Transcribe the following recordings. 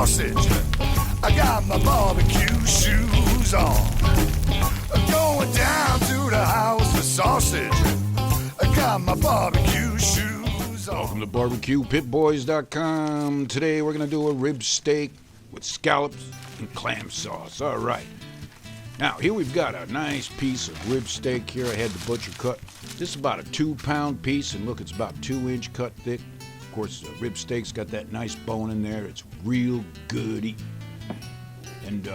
sausage. I got my barbecue shoes on. Going down to the house for sausage. I got my barbecue shoes on. Welcome to BBQPitBoys.com. Today we're going to do a rib steak with scallops and clam sauce. All right. Now, here we've got a nice piece of rib steak here. I had the butcher cut. This is about a 2-pound piece, and look, it's about 2-inch cut thick. Of course, the rib steak's got that nice bone in there. It's real good eating. And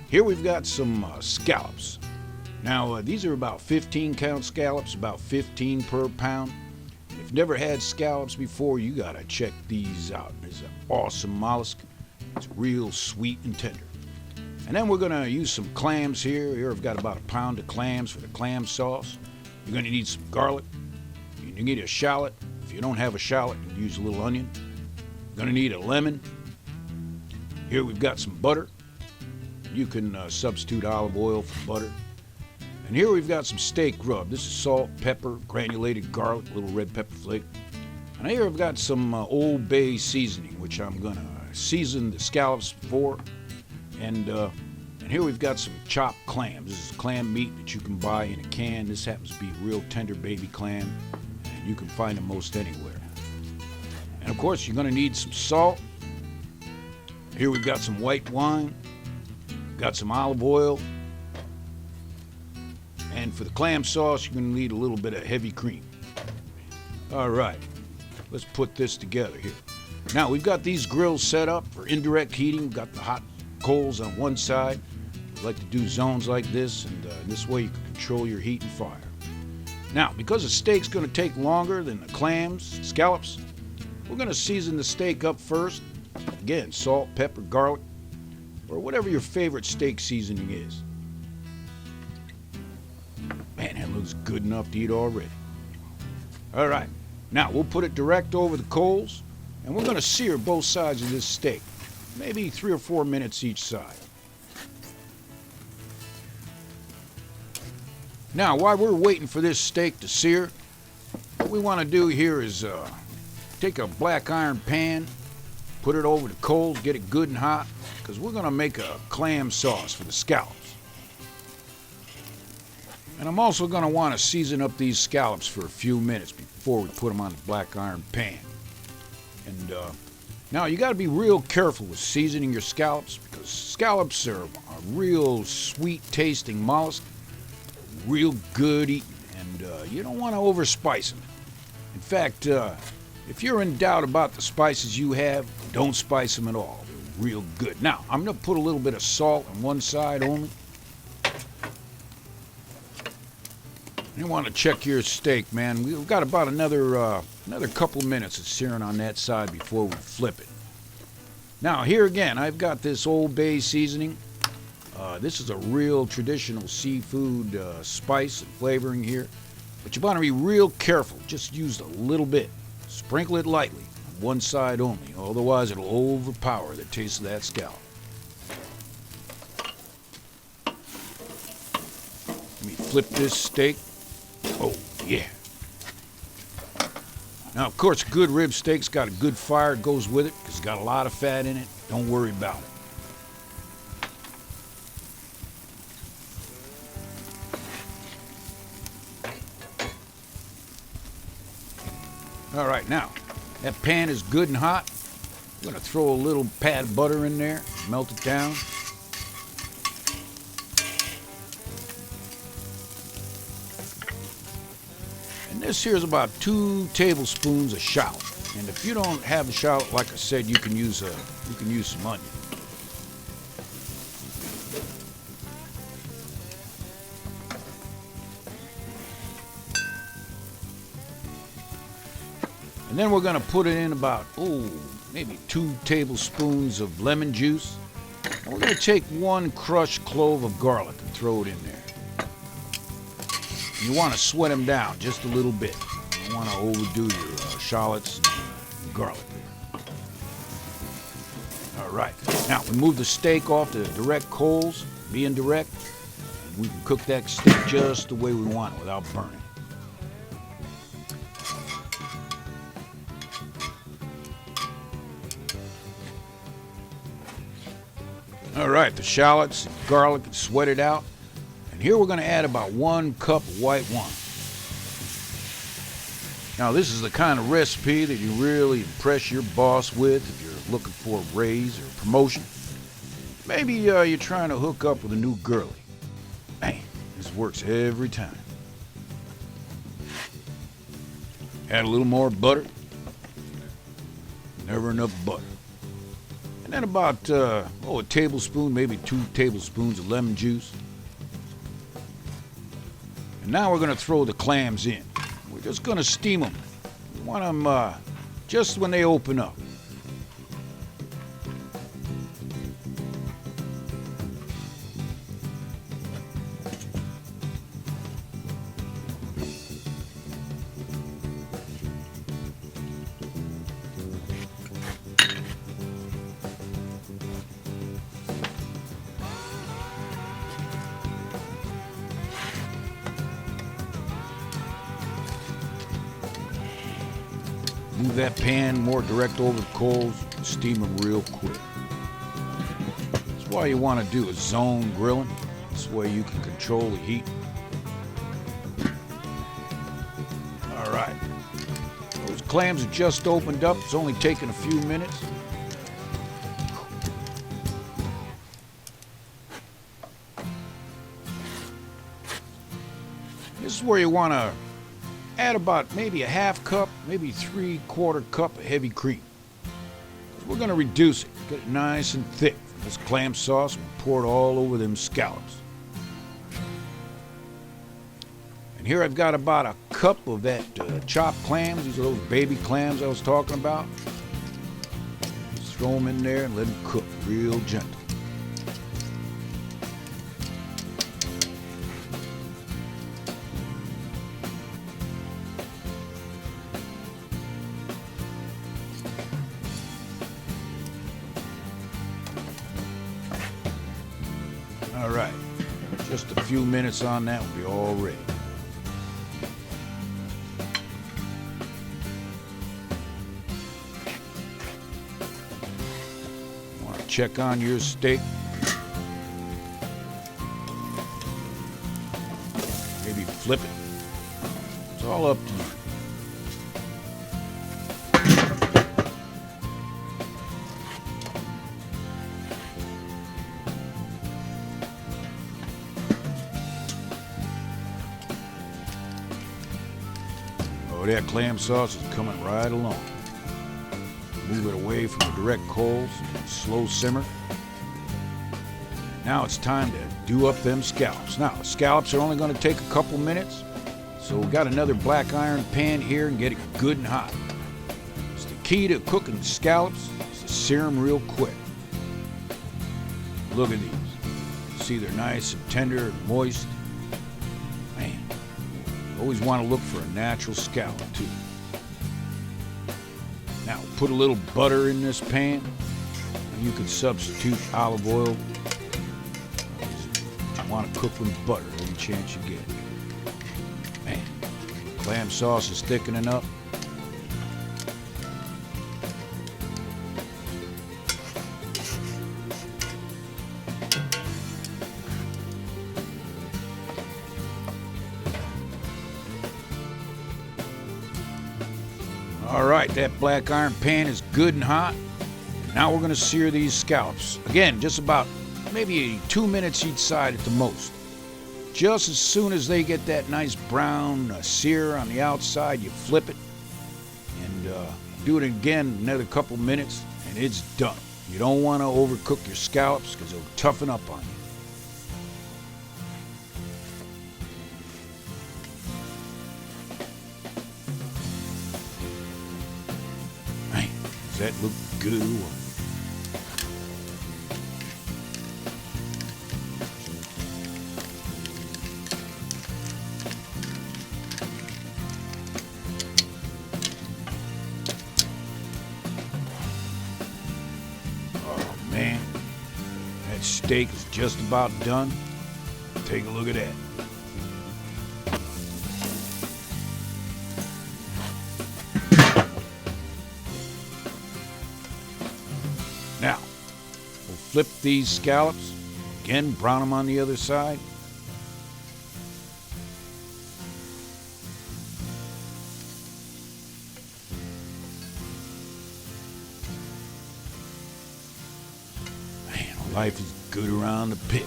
here we've got some scallops. Now, these are about 15-count scallops, about 15 per pound. If you've never had scallops before, you got to check these out. It's an awesome mollusk. It's real sweet and tender. And then we're going to use some clams here. Here I've got about a pound of clams for the clam sauce. You're going to need some garlic. You need a shallot. If you don't have a shallot, you can use a little onion. You're going to need a lemon. Here we've got some butter. You can substitute olive oil for butter. And here we've got some steak rub. This is salt, pepper, granulated garlic, a little red pepper flake. And here I've got some Old Bay seasoning, which I'm going to season the scallops for. And here we've got some chopped clams. This is clam meat that you can buy in a can. This happens to be real tender baby clam, and you can find them most anywhere. And of course, you're going to need some salt. Here we've got some white wine, got some olive oil, and for the clam sauce, you're going to need a little bit of heavy cream. All right, let's put this together here. Now, we've got these grills set up for indirect heating. We've got the hot coals on one side. We like to do zones like this, and this way you can control your heat and fire. Now, because the steak's going to take longer than the clams, scallops, we're going to season the steak up first. Again, salt, pepper, garlic, or whatever your favorite steak seasoning is. Man, that looks good enough to eat already. All right, now we'll put it direct over the coals, and we're going to sear both sides of this steak. Maybe 3 or 4 minutes each side. Now, while we're waiting for this steak to sear, what we want to do here is take a black iron pan, put it over the coals, get it good and hot, because we're going to make a clam sauce for the scallops. And I'm also going to want to season up these scallops for a few minutes before we put them on the black iron pan. And now, you got to be real careful with seasoning your scallops, because scallops are a real sweet-tasting mollusk, real good eating, and you don't want to overspice them. In fact, if you're in doubt about the spices you have, don't spice them at all. They're real good. Now, I'm going to put a little bit of salt on one side only. You want to check your steak, man. We've got about another couple minutes of searing on that side before we flip it. Now, here again, I've got this Old Bay seasoning. This is a real traditional seafood spice and flavoring here. But you want to be real careful. Just use a little bit. Sprinkle it lightly on one side only. Otherwise, it'll overpower the taste of that scallop. Let me flip this steak. Oh, yeah. Now, of course, good rib steak's got a good fire. It goes with it because it's got a lot of fat in it. Don't worry about it. All right, now, that pan is good and hot. I'm going to throw a little pat of butter in there, melt it down. This here is about 2 tablespoons of shallot, and if you don't have a shallot, like I said, you can use some onion. And then we're going to put it in about maybe 2 tablespoons of lemon juice, and we're going to take 1 crushed clove of garlic and throw it in there. You want to sweat them down just a little bit. You don't want to overdo your shallots and garlic there. All right. Now, we move the steak off the direct coals, being direct, and we can cook that steak just the way we want it without burning. All right, the shallots and garlic are sweated out. And here we're going to add about 1 cup of white wine. Now, this is the kind of recipe that you really impress your boss with if you're looking for a raise or promotion. Maybe you're trying to hook up with a new girlie. Man, this works every time. Add a little more butter. Never enough butter. And then about a tablespoon, maybe 2 tablespoons of lemon juice. And now we're going to throw the clams in. We're just going to steam them. We want them just when they open up. Move that pan more direct over the coals, steam them real quick. That's why you want to do a zone grilling. This way you can control the heat. All right. Those clams have just opened up. It's only taken a few minutes. This is where you want to add about maybe a half cup, maybe 3/4 cup of heavy cream. We're going to reduce it, get it nice and thick. This clam sauce, we'll pour it all over them scallops. And here I've got about a cup of that chopped clams. These are those baby clams I was talking about. Just throw them in there and let them cook real gentle. All right, just a few minutes on that will be all ready. Want to check on your steak? Maybe flip it. It's all up to you. Oh, that clam sauce is coming right along. Move it away from the direct coals, slow simmer. Now it's time to do up them scallops. Now, the scallops are only going to take a couple minutes, so we got another black iron pan here and get it good and hot. It's the key to cooking scallops is to sear them real quick. Look at these. See, they're nice and tender and moist. Man, always want to look for a natural scallop too. Now put a little butter in this pan. You can substitute olive oil. You want to cook with butter any chance you get. Man, clam sauce is thickening up. All right, that black iron pan is good and hot. Now we're going to sear these scallops. Again, just about maybe 2 minutes each side at the most. Just as soon as they get that nice brown sear on the outside, you flip it and do it again another couple minutes and it's done. You don't want to overcook your scallops because they'll toughen up on you. Man, does that look good or what? Man, that steak is just about done. Take a look at that. Now, we'll flip these scallops. Again, brown them on the other side. Man, life is good around the pit.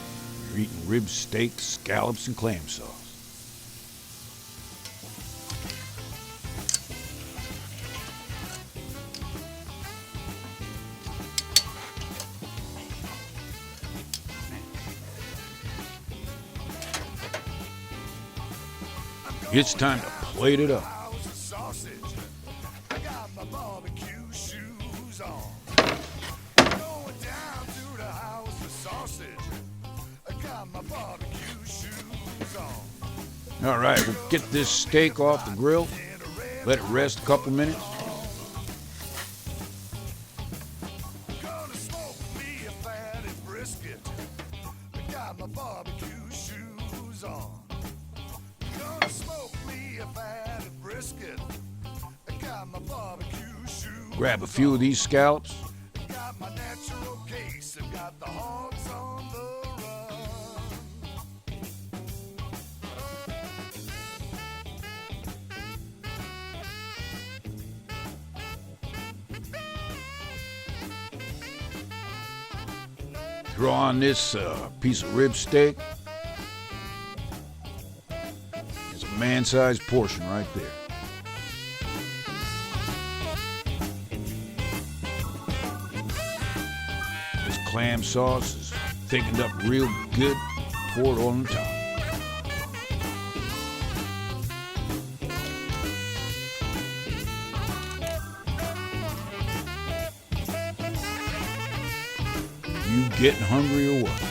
You're eating rib steak, scallops, and clam sauce. It's time to plate it up. I got my barbecue shoes on. Going down to the house for sausage. I got my barbecue shoes on. All right, we'll get this steak off the grill. Let it rest a couple minutes. Gonna smoke me a fatty brisket. I got my barbecue shoes on. Gonna smoke me a fatty brisket. I got my barbecue shoes. Grab a few of these scallops. Got my natural case. I got the hogs on the run. Throw on this piece of rib steak. It's a man-sized portion right there. This clam sauce is thickened up real good. Pour it on the top. You getting hungry or what?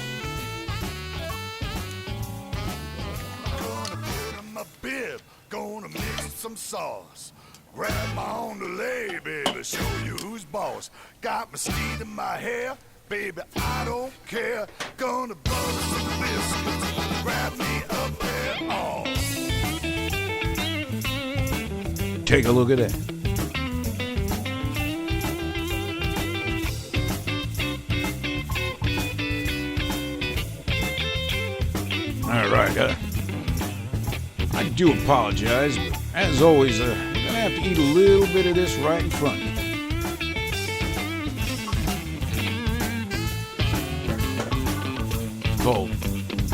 Gonna put in my bib, gonna mix some sauce. Grab my on the lay, baby, show you who's boss. Got my steed in my hair, baby, I don't care. Gonna butter some biscuits, grab me a pair off. Take a look at that. All right, I do apologize, but as always, we're gonna have to eat a little bit of this right in front of you. Called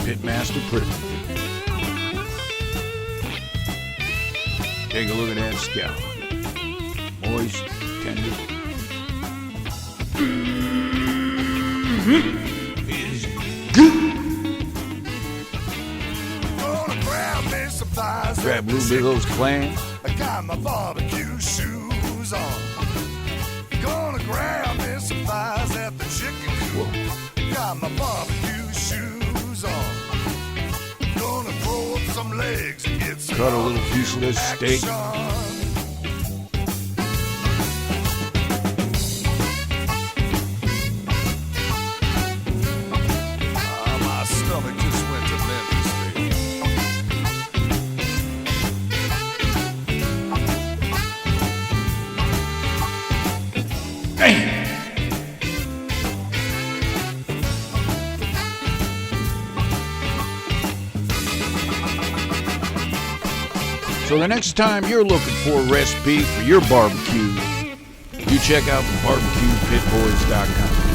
Pitmaster Privilege. Take a look at that scallop. Moist, tender. Is good. Grab a little bit of those clams. I got my barbecue shoes on. Gonna grab me some thighs at the chicken coop. Got my barbecue shoes on. Gonna throw up some legs and get some Cut a little piece of this steak. My stomach just went to Memphis, baby. So the next time you're looking for a recipe for your barbecue, you check out the BBQPitBoys.com.